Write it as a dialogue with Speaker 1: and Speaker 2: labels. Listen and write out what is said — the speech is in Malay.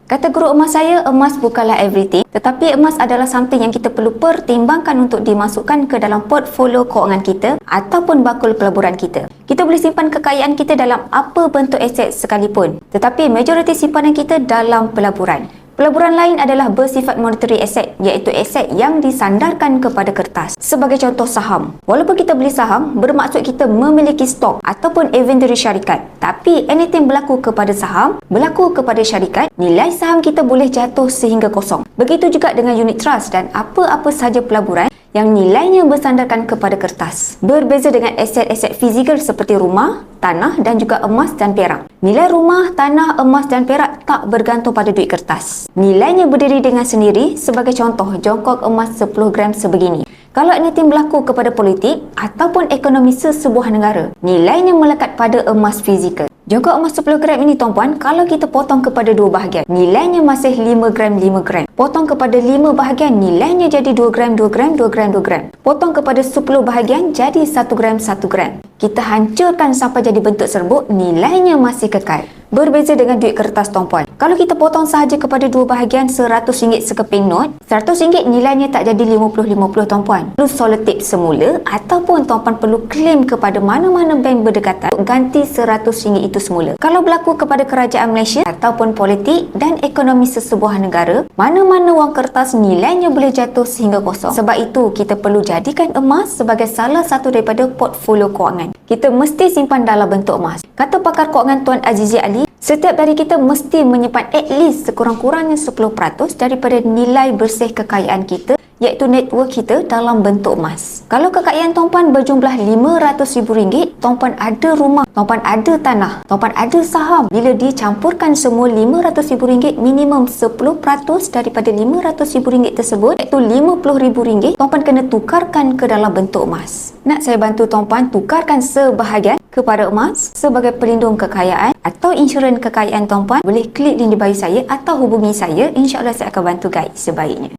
Speaker 1: Kata guru emas saya, emas bukanlah everything, tetapi emas adalah something yang kita perlu pertimbangkan untuk dimasukkan ke dalam portfolio kewangan kita ataupun bakul pelaburan kita. Kita boleh simpan kekayaan kita dalam apa bentuk aset sekalipun, tetapi majoriti simpanan kita dalam pelaburan. Pelaburan lain adalah bersifat monetary asset, iaitu aset yang disandarkan kepada kertas. Sebagai contoh saham. Walaupun kita beli saham, bermaksud kita memiliki stok ataupun inventory syarikat. Tapi anything berlaku kepada saham, berlaku kepada syarikat, nilai saham kita boleh jatuh sehingga kosong. Begitu juga dengan unit trust dan apa-apa sahaja pelaburan yang nilainya bersandarkan kepada kertas. Berbeza dengan aset-aset fizikal seperti rumah, tanah dan juga emas dan perak. Nilai rumah, tanah, emas dan perak tak bergantung pada duit kertas. Nilainya berdiri dengan sendiri. Sebagai contoh, jongkok emas 10 gram sebegini. Kalau anything berlaku kepada politik ataupun ekonomi sesebuah negara, nilainya melekat pada emas fizikal. Jongkok emas 10 gram ini tuan-puan, kalau kita potong kepada 2 bahagian, nilainya masih 5 gram 5 gram. Potong kepada 5 bahagian, nilainya jadi 2 gram 2 gram 2 gram 2 gram. Potong kepada 10 bahagian, jadi 1 gram 1 gram. Kita hancurkan sampai jadi bentuk serbuk, nilainya masih kekal. Berbeza dengan duit kertas tuan-puan. Kalau kita potong sahaja kepada 2 bahagian RM100 sekeping not, RM100 nilainya tak jadi 50-50 tuan-puan. Perlu solotip semula ataupun tuan-puan perlu claim kepada mana-mana bank berdekatan untuk ganti RM100 itu semula. Kalau berlaku kepada kerajaan Malaysia ataupun politik dan ekonomi sesebuah negara, mana-mana wang kertas nilainya boleh jatuh sehingga kosong. Sebab itu, kita perlu jadikan emas sebagai salah satu daripada portfolio kewangan. Kita mesti simpan dalam bentuk emas. Kata pakar kewangan Tuan Azizi Ali, setiap dari kita mesti menyimpan at least sekurang-kurangnya 10% daripada nilai bersih kekayaan kita, iaitu net worth kita dalam bentuk emas. Kalau kekayaan tuan-puan berjumlah RM500,000, tuan-puan ada rumah, tuan-puan ada tanah, tuan-puan ada saham. Bila dicampurkan semua RM500,000, minimum 10% daripada RM500,000 tersebut, iaitu RM50,000, tuan-puan kena tukarkan ke dalam bentuk emas. Nak saya bantu tuan-puan tukarkan sebahagian kepada emas sebagai pelindung kekayaan atau insurans kekayaan tuan-puan? Boleh klik link di bio saya atau hubungi saya. InsyaAllah saya akan bantu guide sebaiknya.